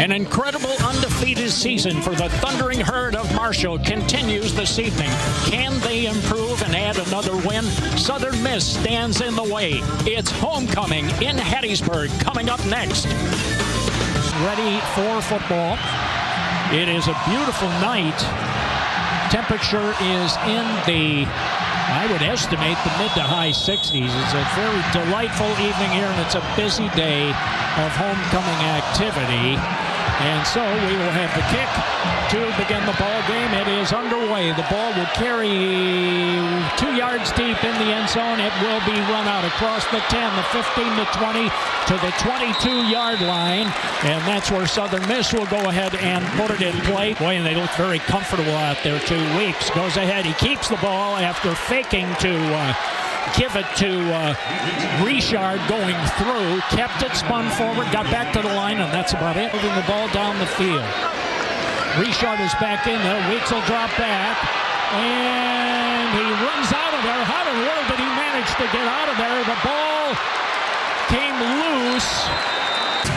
An incredible undefeated season for the Thundering Herd of Marshall continues this evening. Can they improve and add another win? Southern Miss stands in the way. It's homecoming in Hattiesburg coming up next. Ready for football. It is a beautiful night. Temperature is in the, I would estimate, the mid to high 60s. It's a very delightful evening here, and it's a busy day of homecoming activity. And so we will have the kick to begin the ball game. It is underway. The ball will carry 2 yards deep in the end zone. It will be run out across the 10, the 15, the 20, to the 22-yard line. And that's where Southern Miss will go ahead and put it in play. Boy, and they look very comfortable out there. 2 weeks. Goes ahead. He keeps the ball after faking to give it to Richard going through. Kept it, spun forward, got back to the line, and that's about it. Moving the ball down the field. Richard is back in there. Weeks will drop back. And he runs out of there. How in the world did he manage to get out of there? The ball came loose.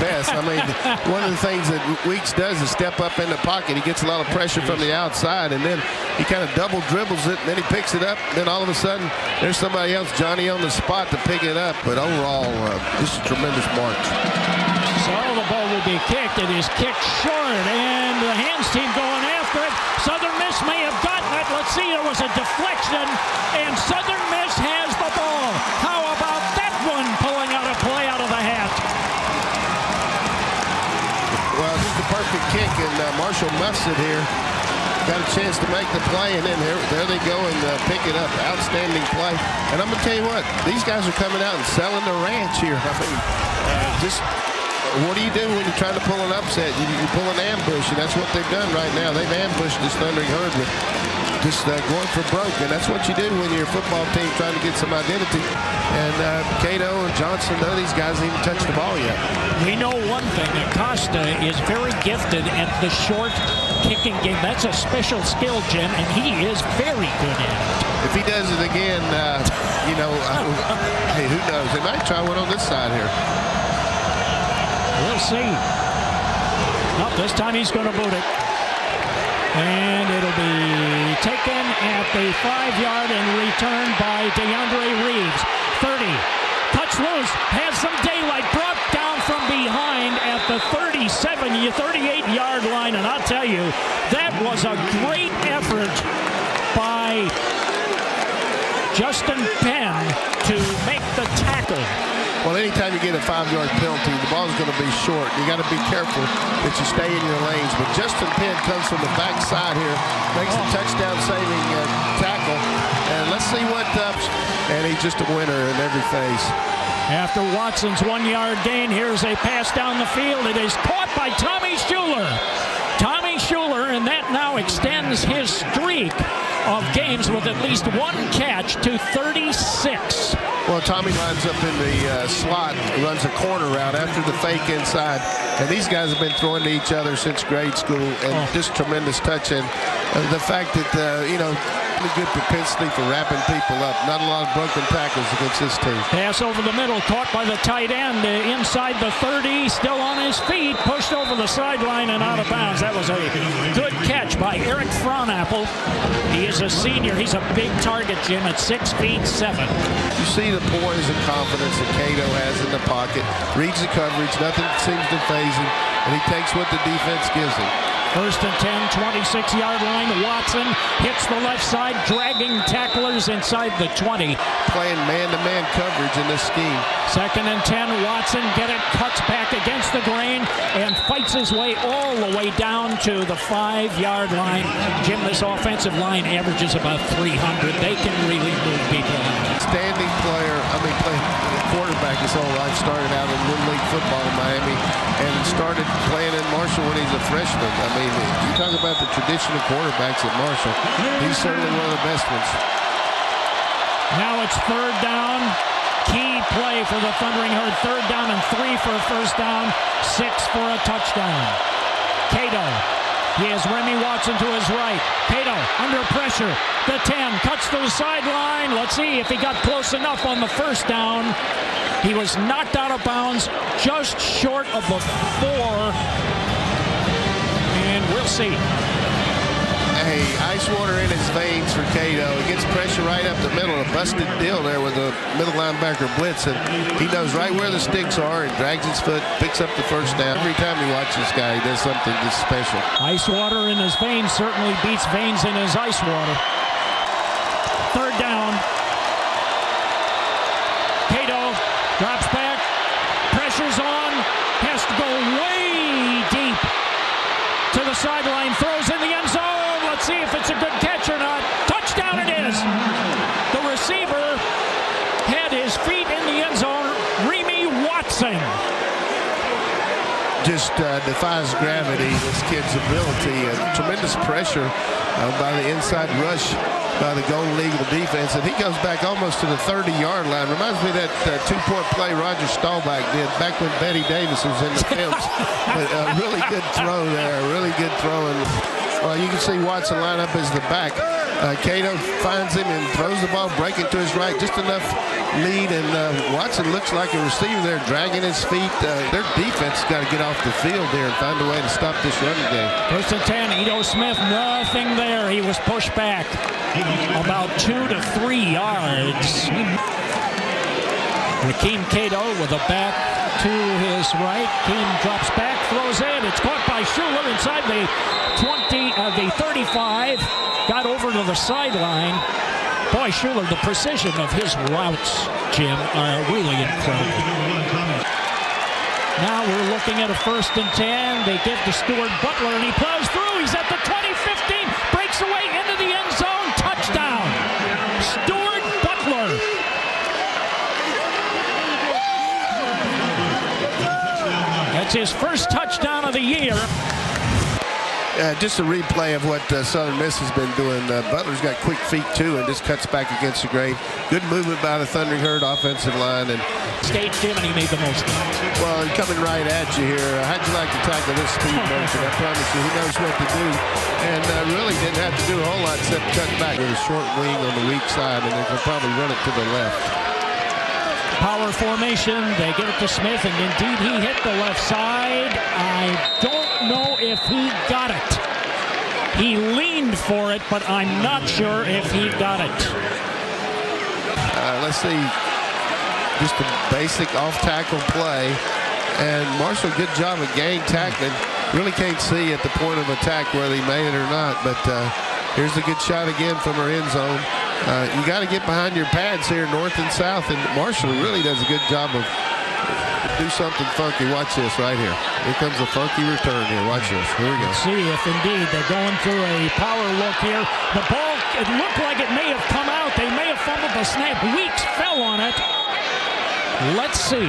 Best. I mean, one of the things that Weeks does is step up in the pocket. He gets a lot of pressure from the outside, and then he kind of double dribbles it, and then he picks it up. Then all of a sudden, there's somebody else, Johnny, on the spot to pick it up. But overall, this is a tremendous march. So the ball will be kicked. It is kicked short, and the hands team going after it. Southern Miss may have gotten it. Let's see, there was a deflection, and Southern Miss has the ball. How about that one pulling out a play out of the hat? Well, this is the perfect kick, and Marshall muffs it here. Got a chance to make the play, and then there they go and pick it up. Outstanding play. And I'm going to tell you what, these guys are coming out and selling the ranch here. I mean, just what do you do when you're trying to pull an upset? You pull an ambush, and that's what they've done right now. They've ambushed this Thundering Herd with just going for broke, and that's what you do when you're a football team trying to get some identity. And Cato and Johnson, none of these guys even touched the ball yet. We know one thing, Acosta is very gifted at the short kicking game. That's a special skill, Jim, and he is very good at it. If he does it again, hey, who knows? They might try one on this side here. We'll see. Nope, this time he's going to boot it. And it'll be taken at the 5-yard and returned by DeAndre Reeves. 30. Cuts loose. Has some daylight. Brought down from behind at the 38-yard line. And I'll tell you, that was a great effort by Justin Penn to make the tackle. Well, anytime you get a 5-yard penalty, the ball's going to be short. You got to be careful that you stay in your lanes. But Justin Penn comes from the backside here, makes a touchdown-saving tackle. And let's see what and he's just a winner in every phase. After Watson's 1-yard gain, here's a pass down the field. It is caught by Tommy Schuler. Tommy Schuler, and that now extends his streak of games with at least 1 catch to 36. Well, Tommy lines up in the slot, runs a corner route after the fake inside. And these guys have been throwing to each other since grade school, and just tremendous touch. And the fact that, a good propensity for wrapping people up. Not a lot of broken tackles against this team. Pass over the middle, caught by the tight end inside the 30, still on his feet, pushed over the sideline and out of bounds. That was a good catch by Eric Frauenapple. He is a senior. He's a big target, Jim, at 6'7". You see the poise and confidence that Cato has in the pocket. Reads the coverage. Nothing seems to phase him, and he takes what the defense gives him. 1st and 10, 26-yard line. Watson hits the left side, dragging tacklers inside the 20. Playing man-to-man coverage in this scheme. 2nd and 10, Watson cuts back against the grain and fights his way all the way down to the 5-yard line. Jim, this offensive line averages about 300. They can really move people. Standing player, playing quarterback his whole life. Started out in Little League football in Miami and started playing in Marshall when he's a freshman. You talk about the traditional quarterbacks at Marshall. He's certainly one of the best ones. Now it's 3rd down. Key play for the Thundering Herd. 3rd down and 3 for a 1st down. 6 for a touchdown. Cato. He has Remy Watson to his right. Cato under pressure. The 10 cuts to the sideline. Let's see if he got close enough on the 1st down. He was knocked out of bounds just short of the 4. see. Hey, ice water in his veins for Cato. He gets pressure right up the middle. A busted deal there with the middle linebacker blitz, and he knows right where the sticks are and drags his foot, picks up the first down. Every time he watches this guy, he does something just special. Ice water in his veins certainly beats veins in his ice water. Third down. Cato drops back, pressure's on, has to go way deep to the sideline, throws in the end zone. Let's see if it's a good catch or not. Touchdown it is. The receiver had his feet in the end zone. Remy Watson. Just defies gravity, this kid's ability, and tremendous pressure by the inside rush by the Golden Eagle defense, and he goes back almost to the 30-yard line. Reminds me of that two-point play Roger Staubach did back when Betty Davis was in the field. But a really good throw there, really good throw. And well, you can see Watson line up as the back. Cato finds him and throws the ball, breaking to his right, just enough lead, and Watson looks like a receiver there, dragging his feet. Their defense has got to get off the field there and find a way to stop this running game. First and 10, Ito Smith, nothing there. He was pushed back about 2 to 3 yards. Rakeem Cato with a back to his right. Keem drops back, throws in. It's caught by Schuler inside the 35. Got over to the sideline. Boy, Schuler, the precision of his routes, Jim, are really incredible. Now we're looking at a first and 10. They give to Stuart Butler, and he plows through. He's at the 20-15, breaks away into the end zone. Touchdown, Stuart Butler. That's his first touchdown of the year. Just a replay of what Southern Miss has been doing. Butler's got quick feet, too, and just cuts back against the grain. Good movement by the Thundering Herd offensive line. And Staged him, and he made the most of it. well, he's coming right at you here. How'd you like to tackle this speed merchant? I promise you, he knows what to do. And really didn't have to do a whole lot except cut back with a short wing on the weak side, and they can probably run it to the left. Power formation. They give it to Smith, and indeed he hit the left side. I don't know if he got it. He leaned for it, but I'm not sure if he got it. Let's see. Just a basic off-tackle play. And Marshall, good job of gang tackling. Really can't see at the point of attack whether he made it or not, but here's a good shot again from our end zone. You got to get behind your pads here, north and south, and Marshall really does a good job of do something funky. Watch this right here. Here comes a funky return here. Watch this. Here we go. Let's see if indeed they're going through a power look here. The ball, it looked like it may have come out. They may have fumbled the snap. Weeks fell on it. Let's see.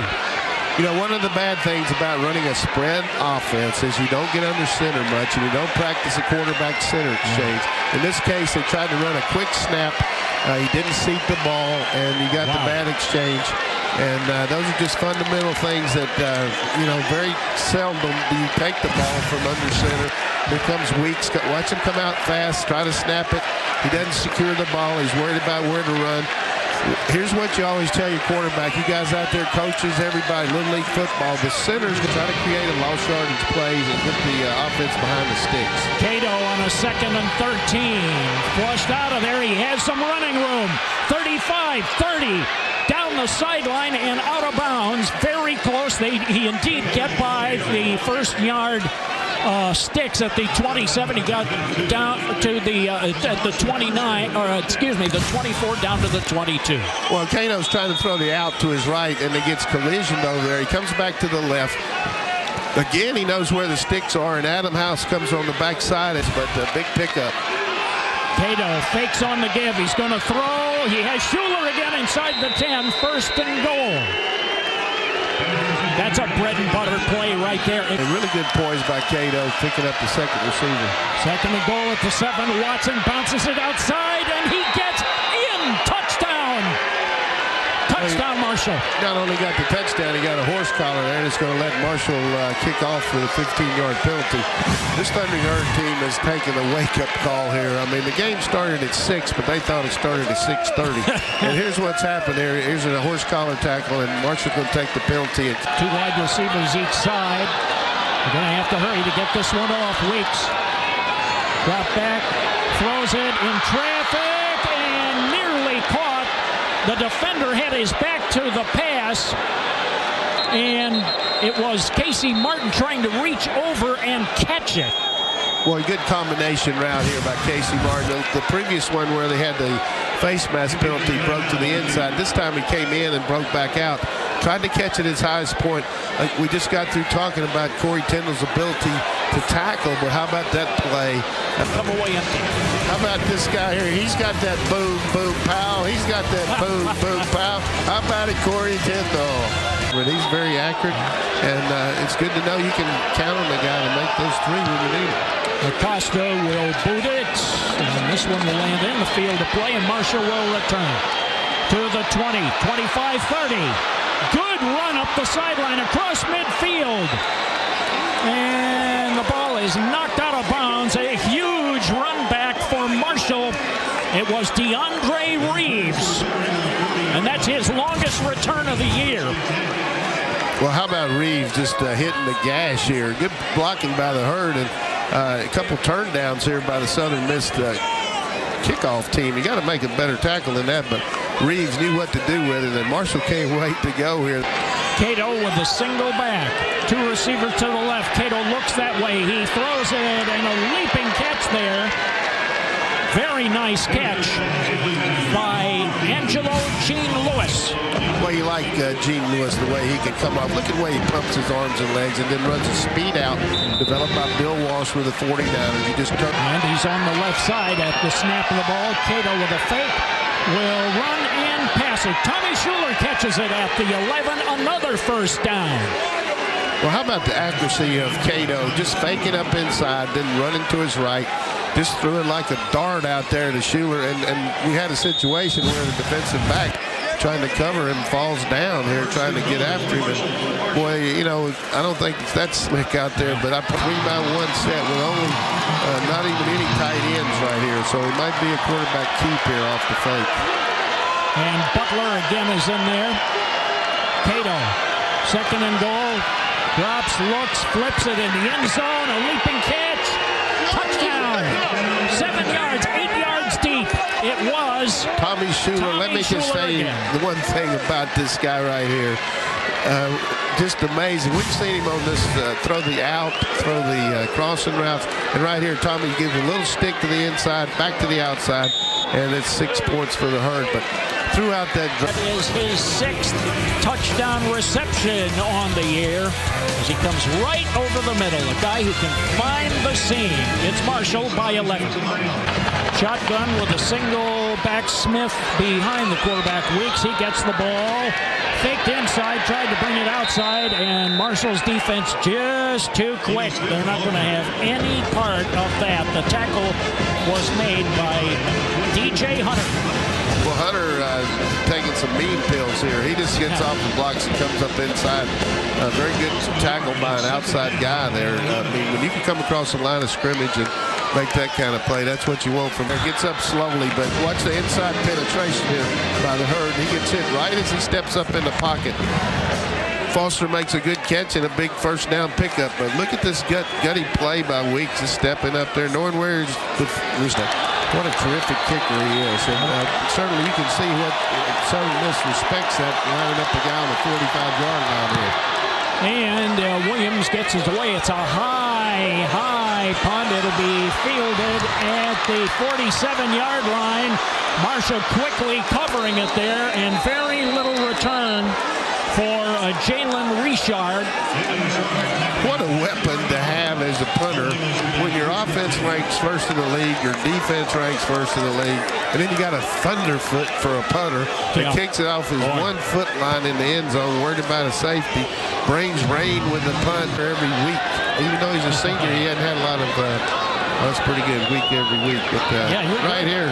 You know, one of the bad things about running a spread offense is you don't get under center much, and you don't practice a quarterback center exchange. In this case, they tried to run a quick snap. He didn't seat the ball, and you got the bad exchange. And those are just fundamental things that, you know, very seldom do you take the ball from under center. Here comes Weeks. Watch him come out fast, try to snap it. He doesn't secure the ball. He's worried about where to run. Here's what you always tell your quarterback. You guys out there, coaches, everybody, Little League football, the centers can try to create a lost yardage plays and get the offense behind the sticks. Cato on a 2nd and 13. Flushed out of there. He has some running room. 35, 30. Down the sideline and out of bounds. Very close. He indeed kept by the first yard sticks at the 27. He got down to the at the 29, or excuse me, the 24 down to the 22. Well, Cato's trying to throw the out to his right, and it gets collisioned over there. He comes back to the left. Again, he knows where the sticks are, and Adam House comes on the backside. But a big pickup. Cato fakes on the give. He's going to throw. He has Schuler again inside the 10. First and goal. That's a bread and butter play right there. A really good poise by Cato, picking up the second receiver. 2nd and goal at the 7. Watson bounces it outside, and he gets in. Touchdown. Touchdown, Marshall. Not only got the touchdown, he got a horse collar there, and it's going to let Marshall kick off for the 15-yard penalty. This Thundering Herd team has taken a wake-up call here. I mean, the game started at 6, but they thought it started at 6:30. And here's what's happened here. Here's a horse collar tackle, and Marshall going to take the penalty. 2 wide receivers each side. They're going to have to hurry to get this one off. Weeks Drop back, throws it in traffic, and nearly caught. The defender had his back to the pass, and it was Casey Martin trying to reach over and catch it. Boy, good combination route here by Casey Martin. The previous one where they had the face mask penalty broke to the inside. This time he came in and broke back out. Tried to catch at his highest point. We just got through talking about Corey Tyndall's ability to tackle, but how about that play? Come away empty. How about this guy here? He's got that boom, boom, pow. He's got that boom, boom, pow. How about it, Corey Tyndall? But he's very accurate, and it's good to know you can count on the guy to make those three when you need it. Acosta will boot it, and this one will land in the field of play, and Marshall will return to the 20, 25, 30. Good run up the sideline across midfield, and the ball is knocked out of bounds. A huge run back for Marshall. It was DeAndre Reeves, and that's his longest return of the year. Well, how about Reeves just hitting the gash here? Good blocking by the Herd, and a couple turn downs here by the Southern Miss kickoff team. You got to make a better tackle than that, but Reeves knew what to do with it, and Marshall can't wait to go here. Cato with a single back. Two receivers to the left. Cato looks that way. He throws it, and a leaping catch there. Very nice catch by Angelo Gene Lewis. Well, you like Gene Lewis, the way he can come off. Look at the way he pumps his arms and legs and then runs a speed out developed by Bill Walsh with a 49er. You just turn. And he's on the left side at the snap of the ball. Cato with a fake will run and pass it. Tommy Schuler catches it at the 11. Another first down. Well, how about the accuracy of Cato? Just faking up inside, then running to his right. Just threw it like a dart out there to Schuler, and we had a situation where the defensive back trying to cover him falls down here trying to get after him. And boy, you know, I don't think it's that slick out there, but I put 3-by-1 set with only not even any tight ends right here, so it might be a quarterback keep here off the fake. And Butler again is in there. Cato, second and goal, drops, looks, flips it in the end zone, a leaping catch, touchdown, 7 yards, 8 yards deep. It was Tommy Schuler. Let me just say the one thing about this guy right here. Just amazing. We've seen him on this throw the crossing routes. And right here, Tommy gives a little stick to the inside, back to the outside, and it's 6 points for the Herd. But throughout that is his 6th touchdown reception on the year as he comes right over the middle. A guy who can find the seam. It's Marshall by 11. Shotgun with a single back. Smith behind the quarterback. Weeks, he gets the ball. Faked inside, tried to bring it outside, and Marshall's defense just too quick. They're not going to have any part of that. The tackle was made by DJ Hunter. Well, Hunter taking some mean pills here. He just gets off the blocks and comes up inside. A very good tackle by an outside guy there. I mean, when you can come across the line of scrimmage and make that kind of play, that's what you want from there. Gets up slowly, but watch the inside penetration here by the Herd. He gets hit right as he steps up in the pocket. Foster makes a good catch and a big first down pickup, but look at this gutty play by Weeks, just stepping up there, knowing where what a terrific kicker he is. And certainly you can see what Southern Miss respects that, lining up the guy on the 45-yard line here. And Williams gets his way. It's a high punt. It'll be fielded at the 47-yard line. Marshall quickly covering it there, and very little return for Jalen Richard. What a weapon to have as a punter when your offense ranks first in the league, your defense ranks first in the league, and then you got a thunderfoot for a punter that kicks it off his 1 foot line in the end zone, worried about a safety, brings rain with the punt every week. Even though he's a senior, he hadn't had a lot of that's pretty good week every week. But right here,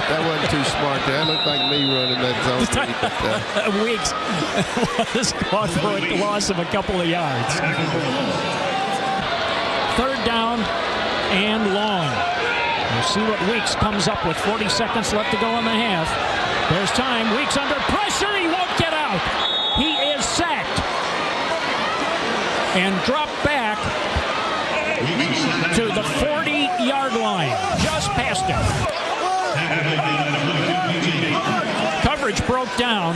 that wasn't too smart. That looked like me running that zone. Weeks was caught for a loss of a couple of yards. Third down and long. We'll see what Weeks comes up with. 40 seconds left to go in the half. There's time. Weeks under pressure. He won't get out. He is sacked and dropped back to the 40 8-yard line. Just past him. Coverage broke down.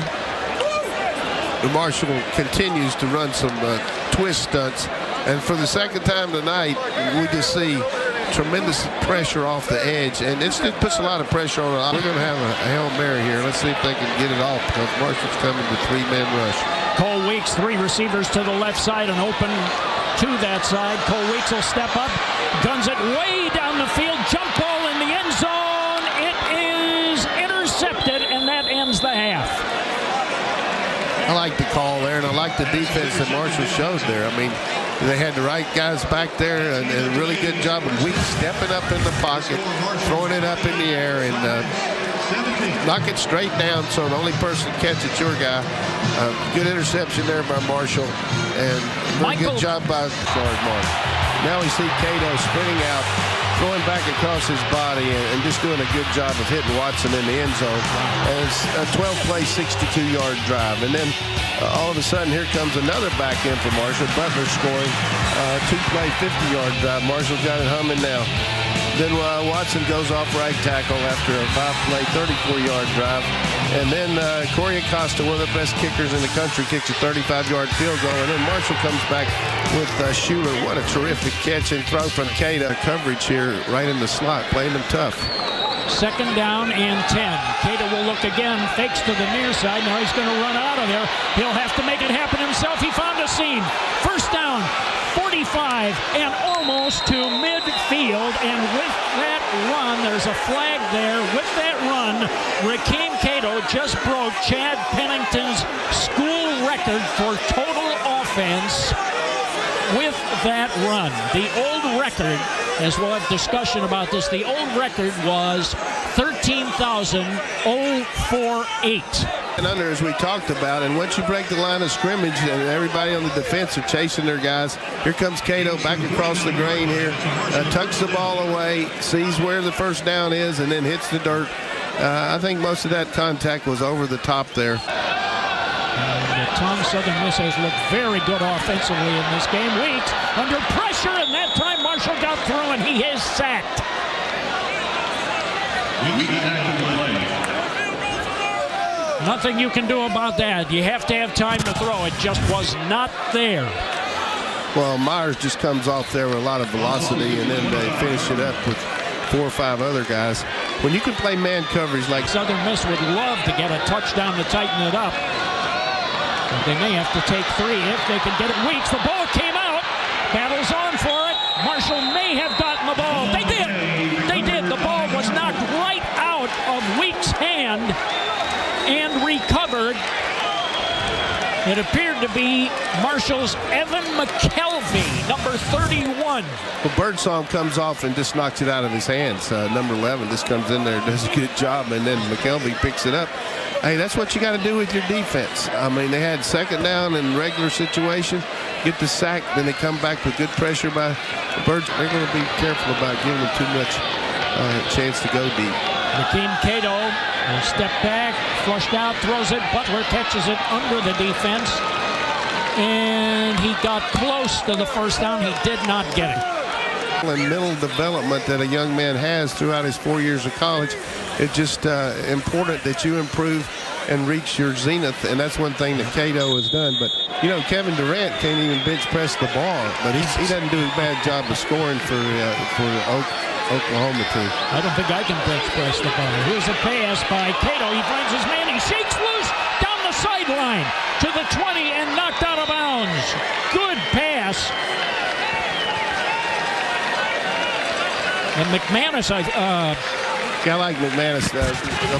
Marshall continues to run some twist stunts. And for the second time tonight, we just see tremendous pressure off the edge. And it puts a lot of pressure on it. We're going to have a Hail Mary here. Let's see if they can get it off because Marshall's coming to 3-man rush. Cole Weeks, 3 receivers to the left side and open to that side. Cole Weeks will step up, guns it way down the field. Jump ball in the end zone. It is intercepted, and that ends the half. I like the call there, and I like the defense that Marshall showed there. I mean, they had the right guys back there, and a really good job of Weeks stepping up in the pocket, throwing it up in the air, and knock it straight down so the only person catch it's your guy. Good interception there by Marshall, and really good job by Marshall. Now we see Cato sprinting out, throwing back across his body, and just doing a good job of hitting Watson in the end zone. And it's a 12-play, 62-yard drive. And then all of a sudden, here comes another back in for Marshall. Butler scoring a 2-play, 50-yard drive. Marshall's got it humming now. Then Watson goes off right tackle after a 5-play, 34-yard drive. And then Corey Acosta, one of the best kickers in the country, kicks a 35-yard field goal. And then Marshall comes back with Schuler. What a terrific catch and throw from Cato. Coverage here right in the slot, playing them tough. 2nd down and 10. Cato will look again, fakes to the near side. Now he's going to run out of there. He'll have to make it happen himself. He found a seam. 1st down, 45, and almost to midfield. And with that run, there's a flag there. With that run, Rakeem Cato just broke Chad Pennington's school record for total offense with that run. The old record, as we'll have discussion about this, the old record was 13,048. And under, as we talked about, and once you break the line of scrimmage and everybody on the defense are chasing their guys, here comes Cato back across the grain here, tucks the ball away, sees where the 1st down is, and then hits the dirt. I think most of that contact was over the top there. Tom Southern Miss has looked very good offensively in this game. Weeks under pressure, and that time Marshall got through, and he is sacked. Nothing you can do about that. You have to have time to throw. It just was not there. Well, Myers just comes off there with a lot of velocity, and then they finish it up with 4 or 5 other guys. When you can play man coverage like Southern Miss would love to get a touchdown to tighten it up. But they may have to take 3 if they can get it. Weeks, the ball came out. Battles on for it. Marshall may have gotten the ball. They did. They did. The ball was knocked right out of Weeks' hand and recovered. It appeared to be Marshall's Evan McKelvey, number 31. Well, Birdsong comes off and just knocks it out of his hands. Number 11 just comes in there and does a good job, and then McKelvey picks it up. Hey, that's what you got to do with your defense. I mean, they had 2nd down in regular situation, get the sack, then they come back with good pressure by the Birds. They're going to be careful about giving them too much chance to go deep. Rakeem Cato will step back, flushed out, throws it. Butler catches it under the defense. And he got close to the 1st down. He did not get it. And mental development that a young man has throughout his 4 years of college, it's just important that you improve and reach your zenith, and that's one thing that Cato has done. But, you know, Kevin Durant can't even bench press the ball, but he doesn't do a bad job of scoring for Oklahoma team. I don't think I can bench press the ball. Here's a pass by Cato. He finds his man. He shakes loose down the sideline to the 20 and knocked out of bounds. Good pass. And McManus, guy like McManus,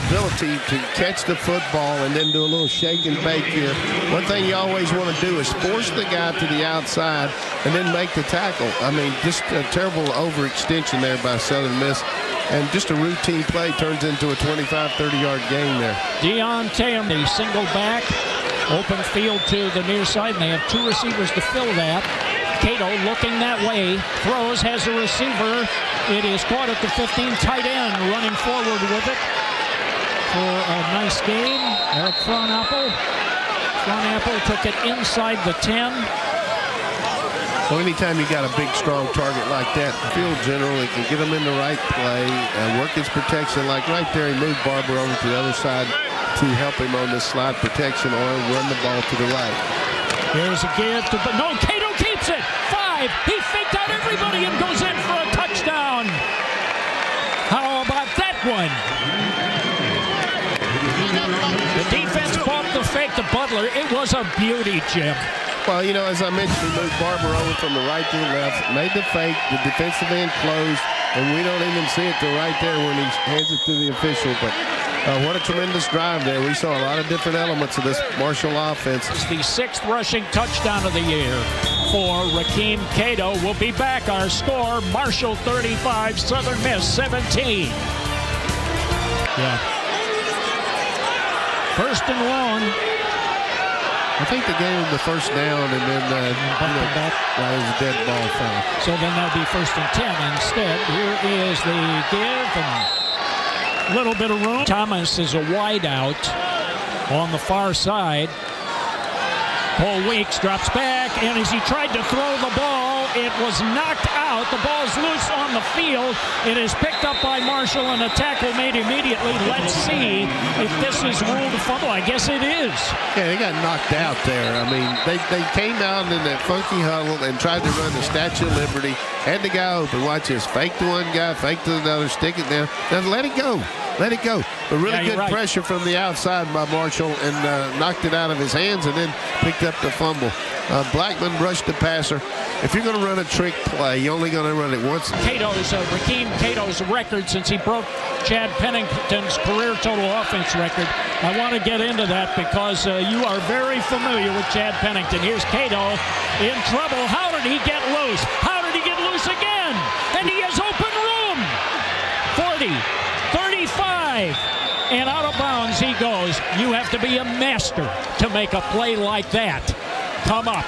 ability to catch the football and then do a little shake and bake here. One thing you always want to do is force the guy to the outside and then make the tackle. I mean, just a terrible overextension there by Southern Miss. And just a routine play turns into a 25, 30-yard gain there. Deion Tatum, the single back, open field to the near side, and they have 2 receivers to fill that. Cato looking that way, throws, has a receiver. It is caught at the 15, tight end running forward with it for a nice gain. Eric Frohnapple took it inside the 10. Well, anytime you got a big, strong target like that, field general, it can get him in the right play, work his protection. Like right there, he moved Barber over to the other side to help him on this slide protection or run the ball to the right. Here's a give to, but no, Cato keeps it. 5. He faked out everybody and goes in for a touchdown. How about that one? The defense bought the fake to Butler. It was a beauty, Jim. Well, you know, as I mentioned, he moved Barber over from the right to the left, made the fake, the defensive end closed, and we don't even see it till right there when he hands it to the official. But what a tremendous drive there. We saw a lot of different elements of this Marshall offense. It's the 6th rushing touchdown of the year for Rakeem Cato. We'll be back. Our score, Marshall 35, Southern Miss 17. Yeah. 1st and long. I think they gave him the first down and then that was a dead ball foul. So then that'll be 1st and 10 instead. Here is the give and a little bit of room. Thomas is a wide out on the far side. Paul Weeks drops back, and as he tried to throw the ball, it was knocked out. The ball's loose on the field. It is picked up by Marshall, and a tackle made immediately. Let's see if this is ruled a fumble. I guess it is. Yeah, they got knocked out there. I mean, they came out in that funky huddle and tried to run the Statue of Liberty. Had the guy open. Watch this. Fake to one guy, fake to another, stick it down. Now let it go. Let it go. But really good pressure from the outside by Marshall and knocked it out of his hands and then picked up the fumble. Blackman rushed the passer. If you're going to run a trick play, you're only going to run it once. Rakeem Cato's record since he broke Chad Pennington's career total offense record. I want to get into that because you are very familiar with Chad Pennington. Here's Cato in trouble. How did he get loose? How did he get loose again? And he has open room. 40. 35, and out of bounds he goes. You have to be a master to make a play like that. Come up.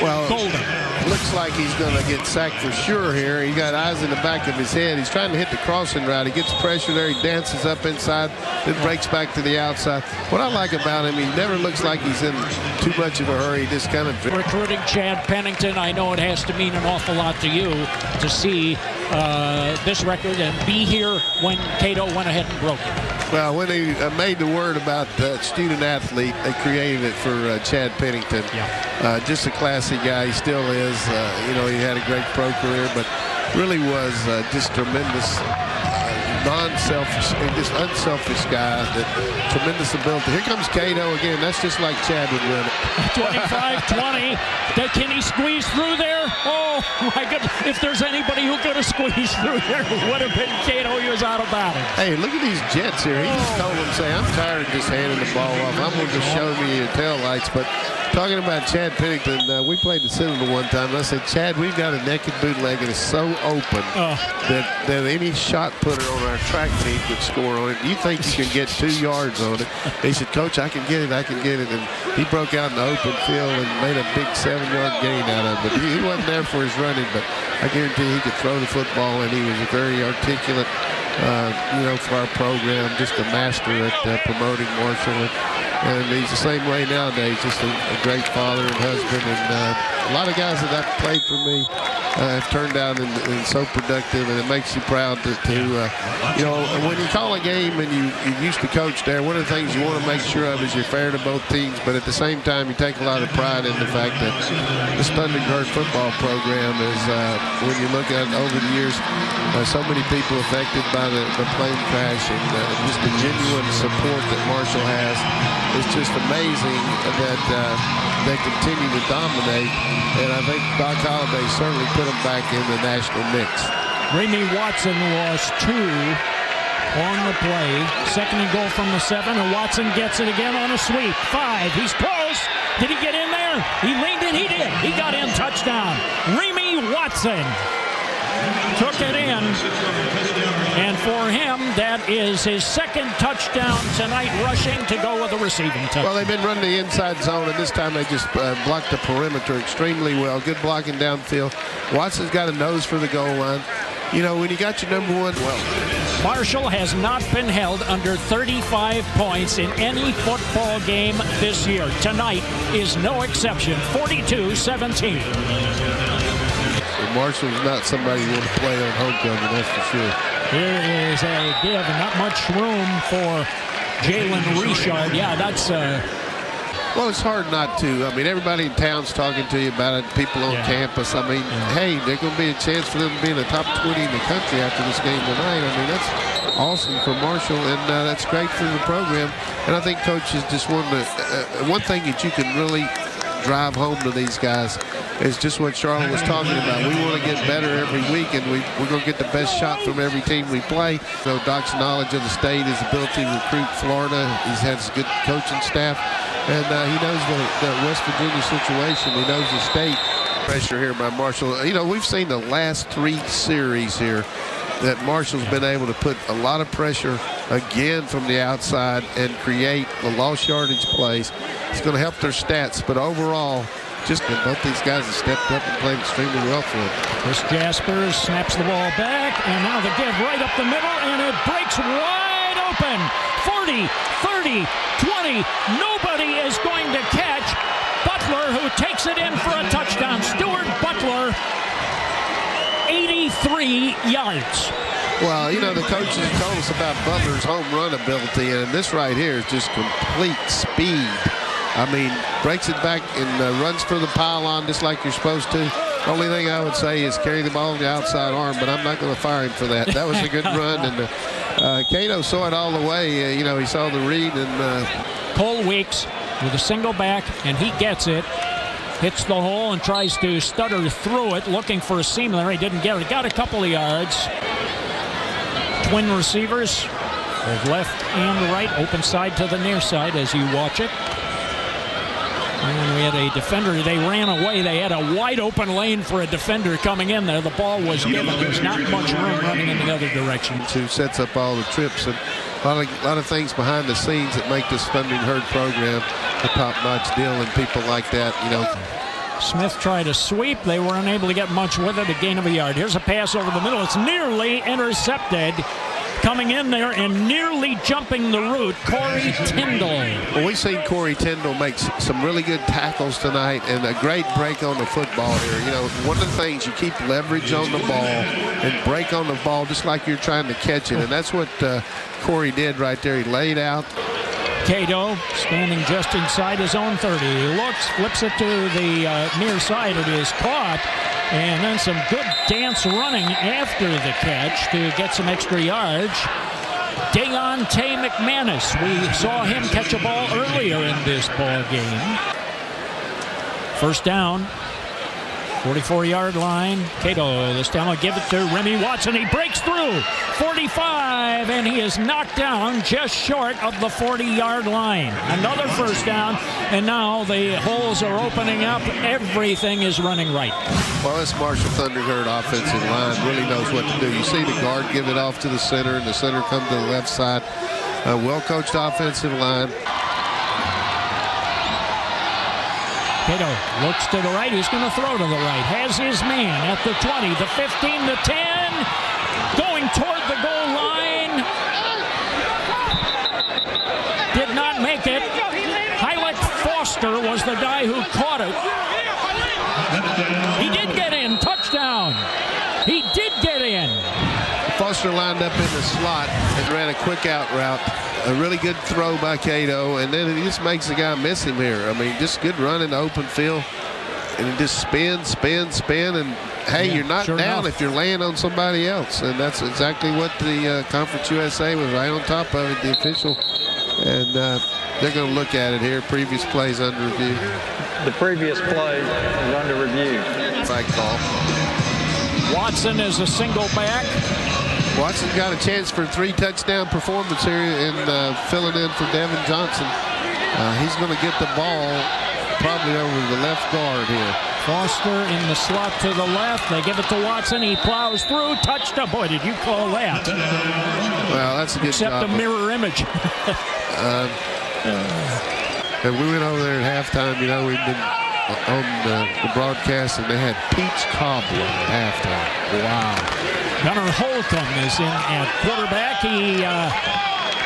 Well, Golden. Looks like he's going to get sacked for sure here. He got eyes in the back of his head. He's trying to hit the crossing route. He gets pressure there. He dances up inside, then breaks back to the outside. What I like about him, he never looks like he's in too much of a hurry. He just kind of... Recruiting Chad Pennington, I know it has to mean an awful lot to you to see this record and be here when Cato went ahead and broke it. Well, when they made the word about student athlete, they created it for Chad Pennington. Yeah. Just a classy guy. He still is. You know, he had a great pro career, but really was just tremendous, non-selfish, just unselfish guy. That tremendous ability. Here comes Cato again. That's just like Chad would win it. 25-20. Can he squeeze through there? Oh, my goodness. If there's anybody who could have squeezed through there, it would have been Cato. He was out of bounds. Hey, look at these Jets here. He just told them, say, I'm tired of just handing the ball off. I'm going to just show me your taillights. But talking about Chad Pennington, we played the Citadel one time, and I said, Chad, we've got a naked bootleg, and it's so open that any shot putter on our track team could score on it. You think you can get 2 yards on it? He said, Coach, I can get it. And he broke out in the open field and made a big 7-yard gain out of it. But he wasn't there for his running, but I guarantee he could throw the football, and he was a very articulate, for our program, just a master at promoting Marshall. And he's the same way nowadays, just a great father and husband. And a lot of guys that have played for me have turned out and so productive, and it makes you proud to when you call a game and you used to coach there, one of the things you want to make sure of is you're fair to both teams, but at the same time you take a lot of pride in the fact that this Thunderbird football program is, when you look at it over the years, so many people affected by the plane crash, and just the genuine support that Marshall has. It's just amazing that they continue to dominate, and I think Doc Holliday certainly put them back in the national mix. Remy Watson lost 2 on the play. 2nd and goal from the 7, and Watson gets it again on a sweep. 5, he's close. Did he get in there? He leaned in, he did. He got in, touchdown. Remy Watson took it in, and for him, that is his 2nd touchdown tonight, rushing to go with a receiving touchdown. Well, they've been running the inside zone, and this time they just blocked the perimeter extremely well. Good blocking downfield. Watson's got a nose for the goal line. You know, when you got your number one, Marshall has not been held under 35 points in any football game this year. Tonight is no exception, 42-17. Marshall's not somebody you want to play on homecoming, that's for sure. Here is a give, and not much room for Jalen Richard. Yeah, that's... Well, it's hard not to. I mean, everybody in town's talking to you about it, people on campus. I mean, hey, there's going to be a chance for them to be in the top 20 in the country after this game tonight. I mean, that's awesome for Marshall, and that's great for the program. And I think Coach is just one thing that you can really drive home to these guys is just what Charlotte was talking about. We want to get better every week, and we're going to get the best shot from every team we play. So Doc's knowledge of the state, his ability to recruit Florida, he's had a good coaching staff, and he knows the West Virginia situation. He knows the state. Pressure here by Marshall. You know, we've seen the last 3 series here that Marshall's been able to put a lot of pressure again from the outside and create the lost yardage plays. It's going to help their stats, but overall, just both these guys have stepped up and played extremely well for them. Chris Jaspers snaps the ball back, and now the give right up the middle, and it breaks wide open. 40, 30, 20. Nobody is going to catch Butler, who takes it in for a touchdown. Stuart Butler, 83 yards. Well, you know, the coaches told us about Butler's home run ability, and this right here is just complete speed. I mean, breaks it back and runs for the pylon just like you're supposed to. The only thing I would say is carry the ball on the outside arm, but I'm not going to fire him for that. That was a good run, and Cato saw it all the way. You know, he saw the read. And Cole Weeks with a single back, and he gets it. Hits the hole and tries to stutter through it, looking for a seam there. He didn't get it. Got a couple of yards. Twin receivers, both left and right, open side to the near side as you watch it. And we had a defender. They ran away. They had a wide open lane for a defender coming in there. The ball was given. There's not much room running in the other direction. Who sets up all the trips, and a lot of things behind the scenes that make this Thundering Herd program a top-notch deal, and people like that, you know. Smith tried a sweep. They were unable to get much with it, a gain of a yard. Here's a pass over the middle. It's nearly intercepted. Coming in there and nearly jumping the route, Corey Tyndall. Well, we've seen Corey Tyndall make some really good tackles tonight and a great break on the football here. You know, one of the things, you keep leverage on the ball and break on the ball just like you're trying to catch it, and that's what Corey did right there. He laid out. Cato standing just inside his own 30. He looks, flips it to the near side. It is caught. And then some good dance running after the catch to get some extra yards. Deontay McManus. We saw him catch a ball earlier in this ball game. First down. 44-yard line. Cato this time will give it to Remy Watson. He breaks through. 45, and he is knocked down just short of the 40-yard line. Another first down, and now the holes are opening up. Everything is running right. Well, this Marshall Thundering Herd offensive line really knows what to do. You see the guard give it off to the center, and the center come to the left side. A well-coached offensive line. Cato looks to the right. He's going to throw to the right. Has his man at the 20, the 15, the 10. Going toward the goal line. Did not make it. Hylek Foster was the guy who caught it. He did get in. Touchdown. He did get in. Foster lined up in the slot and ran a quick out route. A really good throw by Cato, and then he just makes the guy miss him here. I mean, just good run in the open field. And it just spin, and hey, you're not down if you're laying on somebody else. And that's exactly what the Conference USA was right on top of it, the official. And they're going to look at it here. Previous plays under review. The previous play is under review. Flag call. Watson is a single back. Watson got a chance for a 3-touchdown performance here in filling in for Devin Johnson. He's going to get the ball probably over the left guard here. Foster in the slot to the left. They give it to Watson. He plows through. Touchdown. Boy, did you call that? Well, that's a good Except job. a mirror image. And we went over there at halftime. You know, we've been on the broadcast, and they had peach cobbler at halftime. Wow. Gunnar Holcomb is in at quarterback. He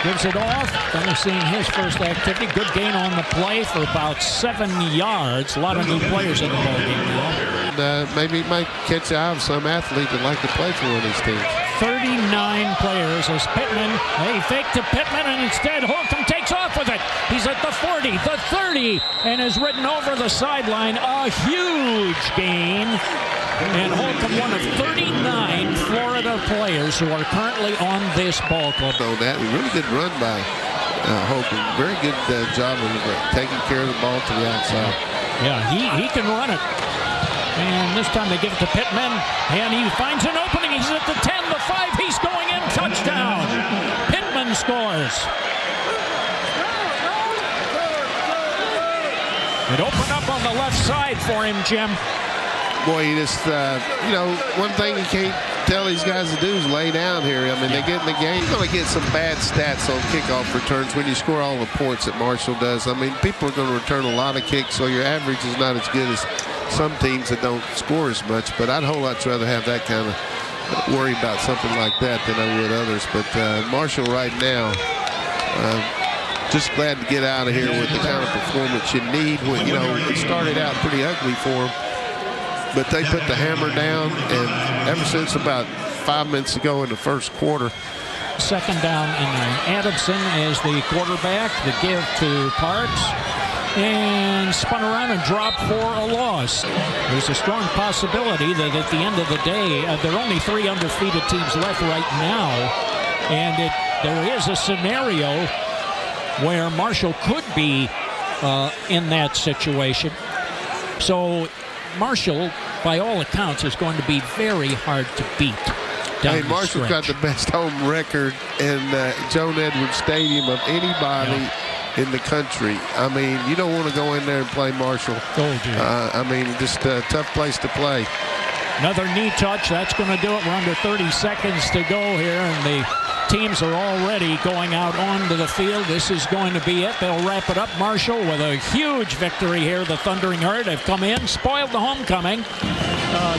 gives it off. Gunnar seeing his first activity. Good gain on the play for about 7 yards. A lot of new players in the ballgame now. maybe he might catch the eye of some athlete that like to play for one of these teams. 39 players as Pittman, they fake to Pittman, and instead Holcomb takes off with it. He's at the 40, the 30, and is ridden over the sideline. A huge gain. And Holcomb, one of 39 Florida players who are currently on this ball club. So that really good run by Holcomb. Very good job of taking care of the ball to the outside. Yeah, he can run it. And this time they give it to Pittman, and he finds an opening. He's at the 10, the 5, he's going in, touchdown. Pittman scores. It opened up on the left side for him, Jim. Boy, you just, one thing you can't tell these guys to do is lay down here. I mean, they get in the game. You're going to get some bad stats on kickoff returns when you score all the points that Marshall does. I mean, people are going to return a lot of kicks, so your average is not as good as some teams that don't score as much. But I'd a whole lot rather have that kind of worry about something like that than I would others. But Marshall right now, just glad to get out of here with the kind of performance you need. When, it started out pretty ugly for them. But they put the hammer down, and ever since about 5 minutes ago in the first quarter. Second down and 9. Adamson is the quarterback. The give to Parks. And spun around and dropped for a loss. There's a strong possibility that at the end of the day, there are only 3 undefeated teams left right now. And there is a scenario where Marshall could be in that situation. So Marshall, by all accounts, is going to be very hard to beat. Hey, Marshall's got the best home record in Joan Edwards Stadium of anybody in the country. I mean, you don't want to go in there and play Marshall. I mean, just a tough place to play. Another knee touch. That's going to do it. We're under 30 seconds to go here, and the teams are already going out onto the field. This is going to be it. They'll wrap it up. Marshall with a huge victory here. The Thundering Herd have come in, spoiled the homecoming.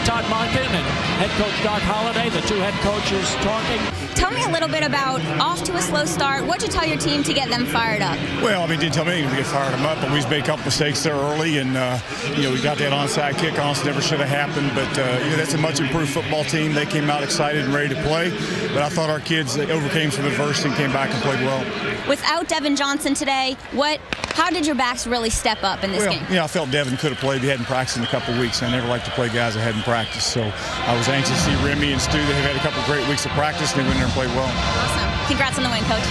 Todd Monken and head coach Doc Holliday, the 2 head coaches talking. Tell me a little bit about off to a slow start. What'd you tell your team to get them fired up? Well, I mean, didn't tell me to get fired them up, but we just made a couple mistakes there early, and we got that onside kick on, so never should have happened. But that's a much improved football team. They came out excited and ready to play. But I thought our kids overcame some adversity and came back and played well. Without Devin Johnson today, how did your backs really step up in this game? I felt Devin could have played. He hadn't practiced in a couple of weeks. I never like to play guys that hadn't practiced. So I was anxious to see Remy and Stu. They have had a couple of great weeks of practice, and they went there and played well. Awesome. Congrats on the win, Coach.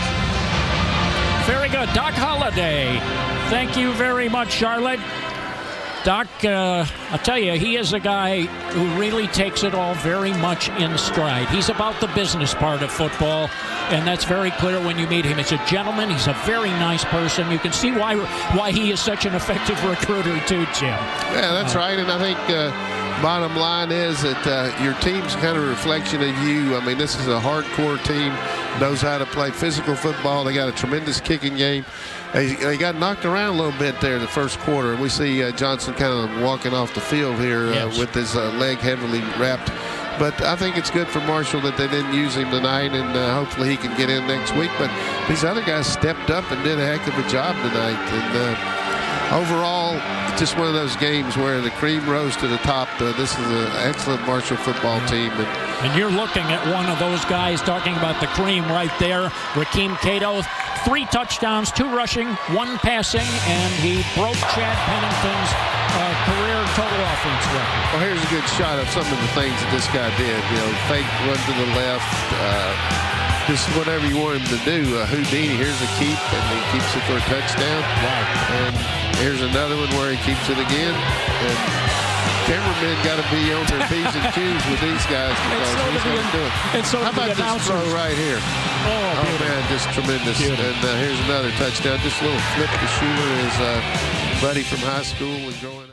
Very good. Doc Holliday. Thank you very much, Charlotte. Doc, I'll tell you, he is a guy who really takes it all very much in stride. He's about the business part of football, and that's very clear when you meet him. He's a gentleman. He's a very nice person. You can see why he is such an effective recruiter, too, Jim. Yeah, that's right, and I think bottom line is that your team's kind of a reflection of you. I mean, this is a hardcore team, knows how to play physical football. They got a tremendous kicking game. They got knocked around a little bit there in the first quarter, and we see Johnson kind of walking off the field here with his leg heavily wrapped. But I think it's good for Marshall that they didn't use him tonight, and hopefully he can get in next week. But these other guys stepped up and did a heck of a job tonight. And overall, just one of those games where the cream rose to the top. This is an excellent Marshall football team. And you're looking at one of those guys talking about the cream right there, Rakeem Cato. 3 touchdowns, 2 rushing, 1 passing, and he broke Chad Pennington's career total offense record. Well, here's a good shot of some of the things that this guy did. Fake run to the left, just whatever you want him to do. Houdini, here's a keep, and he keeps it for a touchdown. Right. And here's another one where he keeps it again. And cameramen got to be on their P's and Q's with these guys because he's going to do it. How about this throw right here? Oh man, just tremendous. Beautiful. And here's another touchdown. Just a little flip to Schuler. His buddy from high school was going